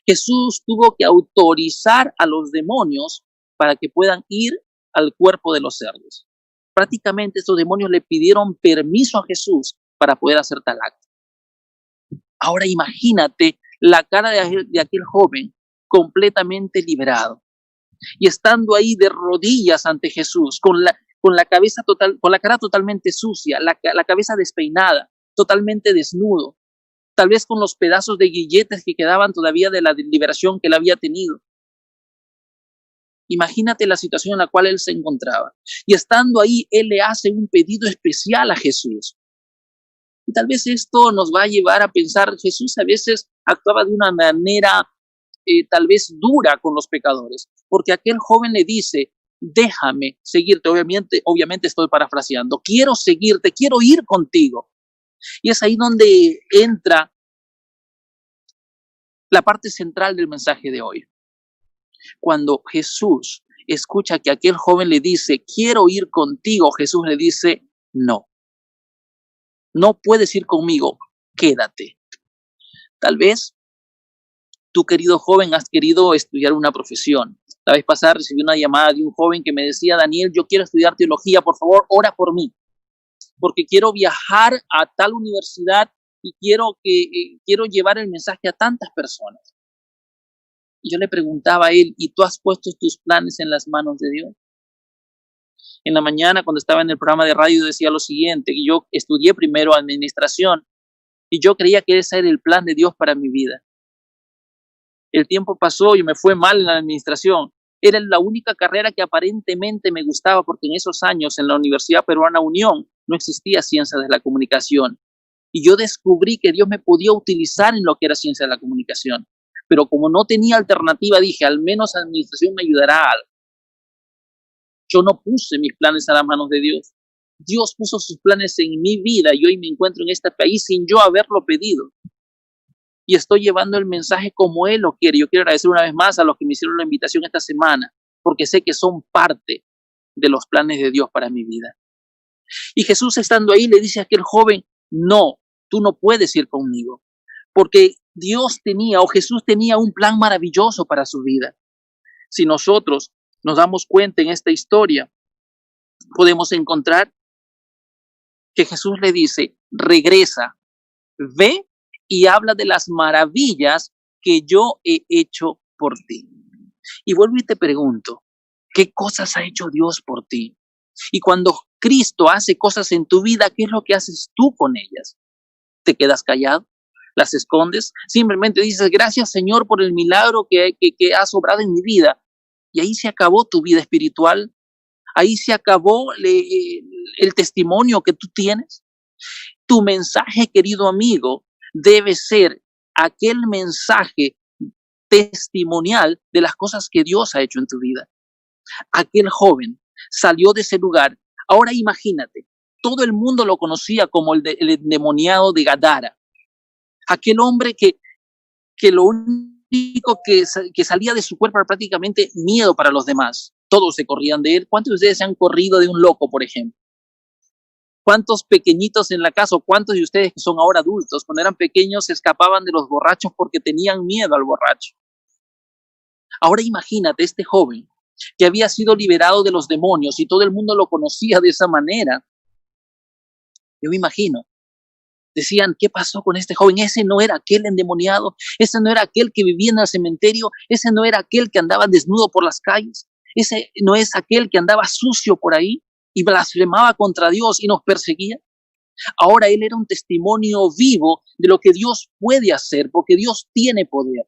Jesús tuvo que autorizar a los demonios para que puedan ir al cuerpo de los cerdos. Prácticamente estos demonios le pidieron permiso a Jesús para poder hacer tal acto. Ahora imagínate la cara de aquel joven completamente liberado y estando ahí de rodillas ante Jesús con la cabeza con la cara totalmente sucia, la cabeza despeinada, totalmente desnudo, tal vez con los pedazos de grilletes que quedaban todavía de la liberación que él había tenido. Imagínate la situación en la cual él se encontraba. Y estando ahí, él le hace un pedido especial a Jesús. Y tal vez esto nos va a llevar a pensar, Jesús a veces actuaba de una manera tal vez dura con los pecadores, porque aquel joven le dice, déjame seguirte, obviamente estoy parafraseando, quiero seguirte, quiero ir contigo. Y es ahí donde entra la parte central del mensaje de hoy. Cuando Jesús escucha que aquel joven le dice, quiero ir contigo, Jesús le dice, no puedes ir conmigo, quédate. Tal vez tú, querido joven, has querido estudiar una profesión. La vez pasada recibí una llamada de un joven que me decía, Daniel, yo quiero estudiar teología, por favor, ora por mí, porque quiero viajar a tal universidad y quiero llevar el mensaje a tantas personas. Y yo le preguntaba a él, ¿y tú has puesto tus planes en las manos de Dios? En la mañana, cuando estaba en el programa de radio, decía lo siguiente, que yo estudié primero administración y yo creía que ese era el plan de Dios para mi vida. El tiempo pasó y me fue mal en la administración. Era la única carrera que aparentemente me gustaba porque en esos años en la Universidad Peruana Unión no existía ciencia de la comunicación. Y yo descubrí que Dios me podía utilizar en lo que era ciencia de la comunicación. Pero como no tenía alternativa, dije, al menos administración me ayudará a algo. Yo no puse mis planes a las manos de Dios. Dios puso sus planes en mi vida y hoy me encuentro en este país sin yo haberlo pedido. Y estoy llevando el mensaje como Él lo quiere. Yo quiero agradecer una vez más a los que me hicieron la invitación esta semana, porque sé que son parte de los planes de Dios para mi vida. Y Jesús, estando ahí, le dice a aquel joven, no, tú no puedes ir conmigo, porque Jesús tenía un plan maravilloso para su vida. Si nosotros nos damos cuenta en esta historia, podemos encontrar que Jesús le dice, regresa, ve y habla de las maravillas que yo he hecho por ti. Y vuelvo y te pregunto, ¿qué cosas ha hecho Dios por ti? Y cuando Cristo hace cosas en tu vida, ¿qué es lo que haces tú con ellas? ¿Te quedas callado? ¿Las escondes? Simplemente dices, gracias Señor por el milagro que has obrado en mi vida. Y ahí se acabó tu vida espiritual. Ahí se acabó el testimonio que tú tienes. Tu mensaje, querido amigo, debe ser aquel mensaje testimonial de las cosas que Dios ha hecho en tu vida. Aquel joven salió de ese lugar. Ahora imagínate, todo el mundo lo conocía como el endemoniado de Gadara. Aquel hombre que lo único que salía de su cuerpo era prácticamente miedo para los demás. Todos se corrían de él. ¿Cuántos de ustedes se han corrido de un loco, por ejemplo? ¿Cuántos pequeñitos en la casa o cuántos de ustedes que son ahora adultos, cuando eran pequeños, se escapaban de los borrachos porque tenían miedo al borracho? Ahora imagínate este joven que había sido liberado de los demonios y todo el mundo lo conocía de esa manera. Yo me imagino, decían, ¿qué pasó con este joven? Ese no era aquel endemoniado, ese no era aquel que vivía en el cementerio, ese no era aquel que andaba desnudo por las calles, ese no es aquel que andaba sucio por ahí y blasfemaba contra Dios y nos perseguía. Ahora él era un testimonio vivo de lo que Dios puede hacer, porque Dios tiene poder.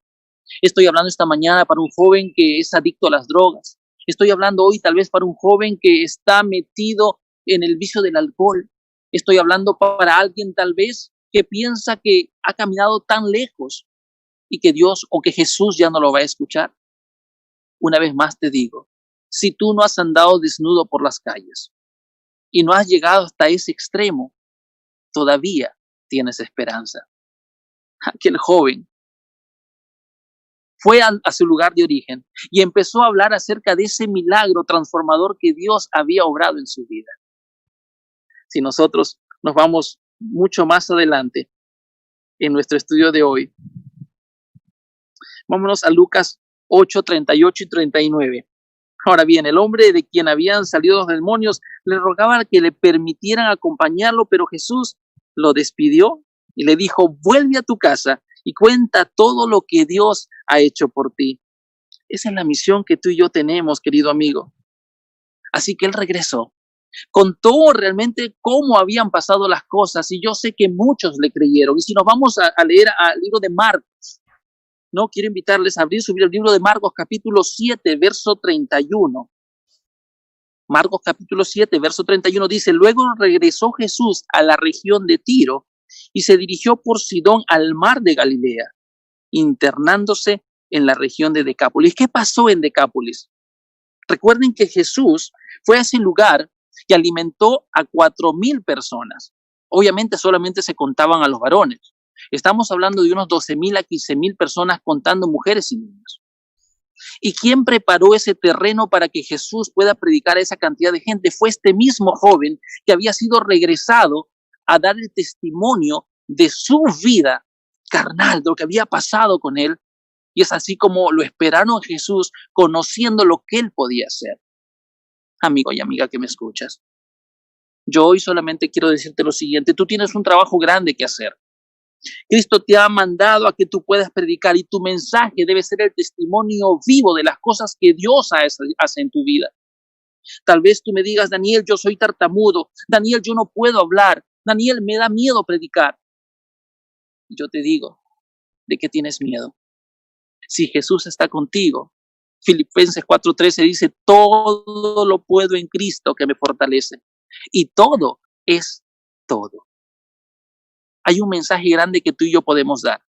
Estoy hablando esta mañana para un joven que es adicto a las drogas. Estoy hablando hoy tal vez para un joven que está metido en el vicio del alcohol. Estoy hablando para alguien tal vez que piensa que ha caminado tan lejos y que Dios o que Jesús ya no lo va a escuchar. Una vez más te digo, si tú no has andado desnudo por las calles y no has llegado hasta ese extremo, todavía tienes esperanza. Aquel joven fue a su lugar de origen y empezó a hablar acerca de ese milagro transformador que Dios había obrado en su vida. Si nosotros nos vamos mucho más adelante en nuestro estudio de hoy, vámonos a Lucas 8, 38 y 39. Ahora bien, el hombre de quien habían salido los demonios le rogaba que le permitieran acompañarlo, pero Jesús lo despidió y le dijo: vuelve a tu casa y cuenta todo lo que Dios ha hecho por ti. Esa es la misión que tú y yo tenemos, querido amigo. Así que él regresó, contó realmente cómo habían pasado las cosas, y yo sé que muchos le creyeron. Y si nos vamos a leer al libro de Marcos, no quiero invitarles a abrir el libro de Marcos capítulo 7, verso 31. Marcos capítulo 7, verso 31 dice: luego regresó Jesús a la región de Tiro y se dirigió por Sidón al mar de Galilea, internándose en la región de Decápolis. ¿Qué pasó en Decápolis? Recuerden que Jesús fue a ese lugar y alimentó a 4,000 personas. Obviamente solamente se contaban a los varones. Estamos hablando de unos 12,000 a 15,000 personas, contando mujeres y niños. ¿Y quién preparó ese terreno para que Jesús pueda predicar a esa cantidad de gente? Fue este mismo joven que había sido regresado a dar el testimonio de su vida carnal, de lo que había pasado con él. Y es así como lo esperaron a Jesús, conociendo lo que él podía hacer. Amigo y amiga que me escuchas, yo hoy solamente quiero decirte lo siguiente: tú tienes un trabajo grande que hacer. Cristo te ha mandado a que tú puedas predicar, y tu mensaje debe ser el testimonio vivo de las cosas que Dios hace en tu vida. Tal vez tú me digas: Daniel, yo soy tartamudo. Daniel, yo no puedo hablar. Daniel, me da miedo predicar. Yo te digo, ¿de qué tienes miedo? Si Jesús está contigo, Filipenses 4:13 dice: todo lo puedo en Cristo que me fortalece. Y todo es todo. Hay un mensaje grande que tú y yo podemos dar.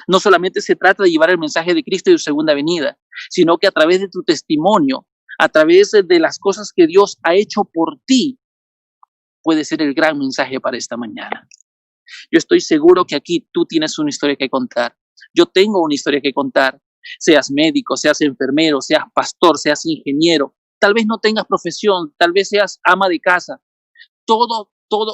No solamente se trata de llevar el mensaje de Cristo y su segunda venida, sino que a través de tu testimonio, a través de las cosas que Dios ha hecho por ti, puede ser el gran mensaje para esta mañana. Yo estoy seguro que aquí tú tienes una historia que contar. Yo tengo una historia que contar. Seas médico, seas enfermero, seas pastor, seas ingeniero. Tal vez no tengas profesión, tal vez seas ama de casa.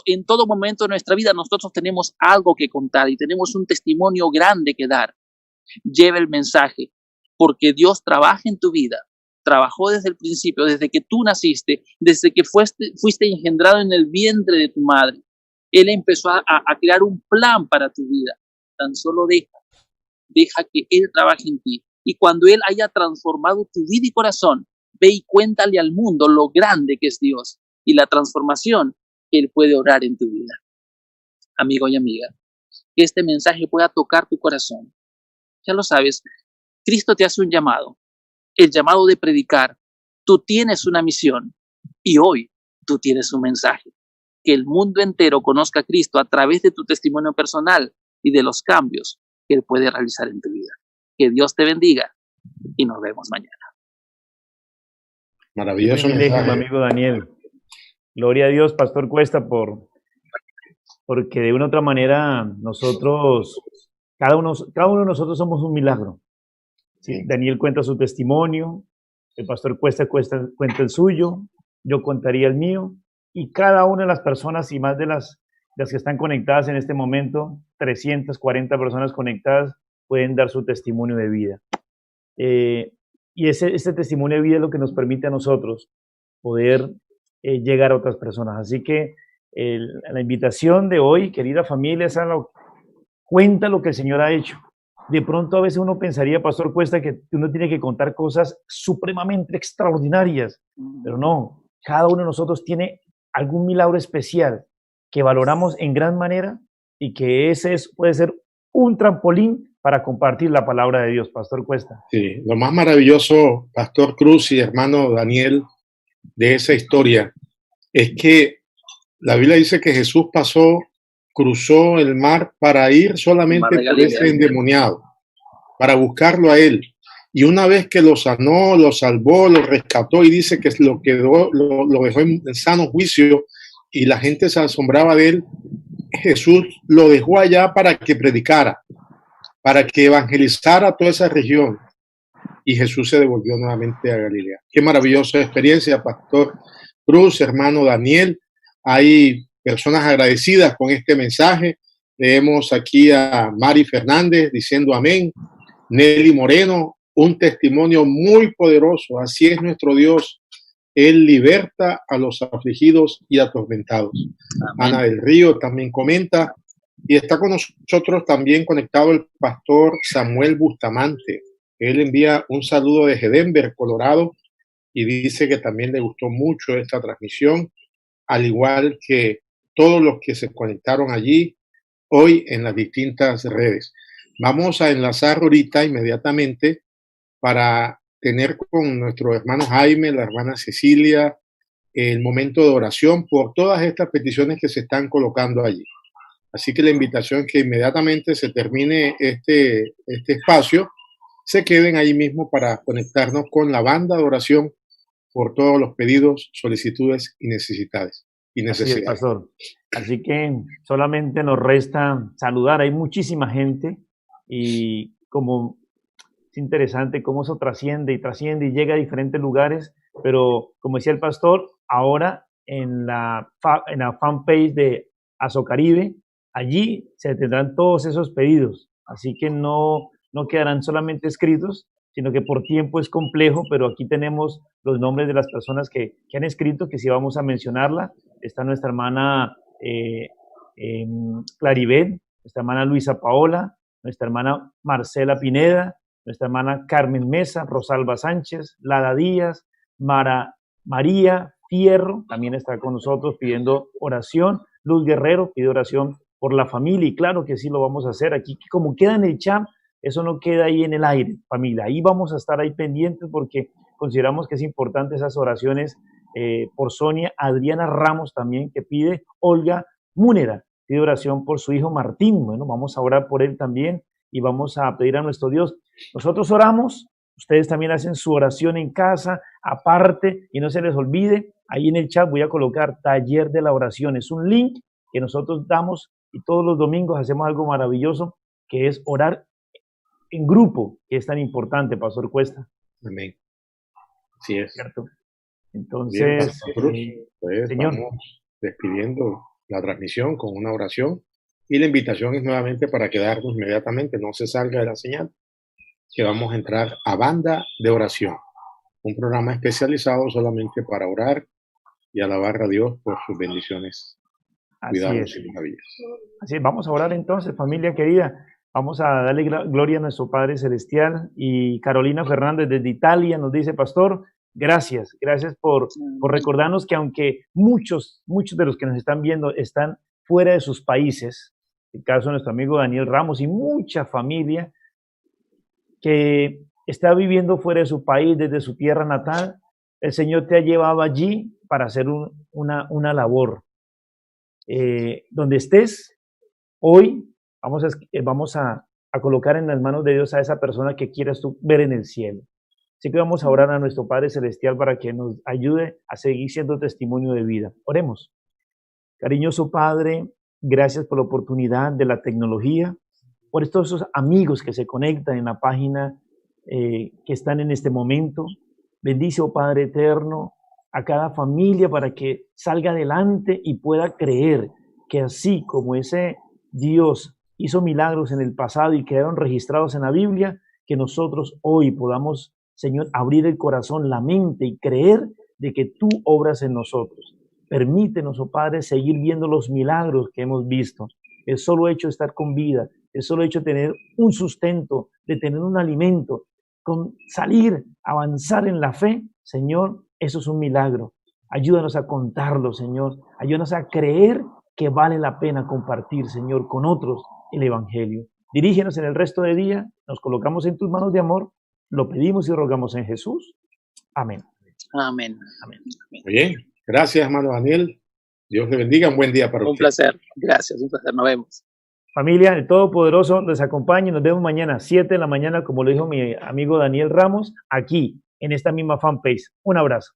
En todo momento de nuestra vida nosotros tenemos algo que contar y tenemos un testimonio grande que dar. Lleva el mensaje, porque Dios trabaja en tu vida. Trabajó desde el principio, desde que tú naciste, desde que fuiste engendrado en el vientre de tu madre. Él empezó a crear un plan para tu vida. Tan solo deja que Él trabaje en ti. Y cuando Él haya transformado tu vida y corazón, ve y cuéntale al mundo lo grande que es Dios y la transformación que Él puede obrar en tu vida. Amigo y amiga, que este mensaje pueda tocar tu corazón. Ya lo sabes, Cristo te hace un llamado, el llamado de predicar. Tú tienes una misión y hoy tú tienes un mensaje. Que el mundo entero conozca a Cristo a través de tu testimonio personal y de los cambios que Él puede realizar en tu vida. Que Dios te bendiga y nos vemos mañana. Maravilloso mensaje, amigo Daniel. Gloria a Dios, Pastor Cuesta, porque de una u otra manera nosotros, cada uno de nosotros somos un milagro. ¿Sí? Daniel cuenta su testimonio, el Pastor Cuesta cuenta el suyo, yo contaría el mío, y cada una de las personas, y más de las que están conectadas en este momento, 340 personas conectadas, pueden dar su testimonio de vida. Y ese testimonio de vida es lo que nos permite a nosotros poder llegar a otras personas. Así que la invitación de hoy, querida familia, es cuenta lo que el Señor ha hecho. De pronto a veces uno pensaría, Pastor Cuesta, que uno tiene que contar cosas supremamente extraordinarias, pero no, cada uno de nosotros tiene algún milagro especial que valoramos en gran manera y que puede ser un trampolín para compartir la palabra de Dios, Pastor Cuesta. Sí, lo más maravilloso, Pastor Cruz y hermano Daniel, de esa historia es que la Biblia dice que Jesús cruzó el mar para ir solamente por ese endemoniado, para buscarlo a él. Y una vez que lo sanó, lo salvó, lo rescató, y dice que lo dejó en sano juicio y la gente se asombraba de él, Jesús lo dejó allá para que predicara. para que evangelizara toda esa región. Y Jesús se devolvió nuevamente a Galilea. Qué maravillosa experiencia, Pastor Cruz, hermano Daniel. Hay personas agradecidas con este mensaje. Leemos aquí a Mari Fernández diciendo amén. Nelly Moreno, un testimonio muy poderoso. Así es nuestro Dios. Él liberta a los afligidos y atormentados. Amén. Ana del Río también comenta. Y está con nosotros también conectado el pastor Samuel Bustamante. Él envía un saludo desde Denver, Colorado, y dice que también le gustó mucho esta transmisión, al igual que todos los que se conectaron allí hoy en las distintas redes. Vamos a enlazar ahorita inmediatamente para tener con nuestro hermano Jaime, la hermana Cecilia, el momento de oración por todas estas peticiones que se están colocando allí. Así que la invitación es que inmediatamente se termine este espacio, se queden ahí mismo para conectarnos con la banda de oración por todos los pedidos, solicitudes y necesidades. Así es, pastor. Así que solamente nos resta saludar. Hay muchísima gente y como es interesante cómo eso trasciende y llega a diferentes lugares, pero como decía el pastor, ahora en la fanpage de Azocaribe, allí se tendrán todos esos pedidos. Así que no quedarán solamente escritos, sino que por tiempo es complejo, pero aquí tenemos los nombres de las personas que han escrito, que si vamos a mencionarla, está nuestra hermana Claribet, nuestra hermana Luisa Paola, nuestra hermana Marcela Pineda, nuestra hermana Carmen Mesa, Rosalba Sánchez, Lada Díaz, María Fierro, también está con nosotros pidiendo oración, Luz Guerrero pide oración por la familia, y claro que sí lo vamos a hacer aquí, como queda en el chat, eso no queda ahí en el aire, familia. Ahí vamos a estar ahí pendientes porque consideramos que es importante esas oraciones por Sonia. Adriana Ramos también que pide. Olga Múnera pide oración por su hijo Martín. Bueno, vamos a orar por él también y vamos a pedir a nuestro Dios. Nosotros oramos, ustedes también hacen su oración en casa, aparte, y no se les olvide, ahí en el chat voy a colocar Taller de la Oración. Es un link que nosotros damos y todos los domingos hacemos algo maravilloso que es orar en grupo, que es tan importante, Pastor Cuesta. Amén. Así es. ¿Cierto? Entonces, bien, pues señor, vamos despidiendo la transmisión con una oración y la invitación es nuevamente para quedarnos inmediatamente, no se salga de la señal, que vamos a entrar a Banda de Oración, un programa especializado solamente para orar y alabar a Dios por sus bendiciones, cuidados y maravillas. Así es, vamos a orar entonces, familia querida. Vamos a darle gloria a nuestro Padre Celestial. Y Carolina Fernández desde Italia nos dice, pastor, gracias por recordarnos que aunque muchos de los que nos están viendo están fuera de sus países, el caso de nuestro amigo Daniel Ramos y mucha familia que está viviendo fuera de su país, desde su tierra natal, el Señor te ha llevado allí para hacer una labor. Donde estés, hoy vamos a colocar en las manos de Dios a esa persona que quieras tú ver en el cielo. Así que vamos a orar a nuestro Padre Celestial para que nos ayude a seguir siendo testimonio de vida. Oremos. Cariñoso Padre, gracias por la oportunidad de la tecnología, por estos esos amigos que se conectan en la página que están en este momento. Bendice, oh Padre eterno, a cada familia para que salga adelante y pueda creer que así como ese Dios hizo milagros en el pasado y quedaron registrados en la Biblia, que nosotros hoy podamos, Señor, abrir el corazón, la mente y creer de que tú obras en nosotros. Permítenos, oh Padre, seguir viendo los milagros que hemos visto. El solo hecho de estar con vida, el solo hecho de tener un sustento, de tener un alimento, con salir, avanzar en la fe, Señor, eso es un milagro. Ayúdanos a contarlo, Señor. Ayúdanos a creer que vale la pena compartir, Señor, con otros el Evangelio. Dirígenos en el resto del día, nos colocamos en tus manos de amor, lo pedimos y rogamos en Jesús. Amén. Amén. Amén. Oye, gracias, hermano Daniel. Dios le bendiga, un buen día para usted. Un placer, gracias, un placer, nos vemos. Familia, el Todopoderoso les acompañe, nos vemos mañana 7 de la mañana, como lo dijo mi amigo Daniel Ramos, aquí, en esta misma fanpage. Un abrazo.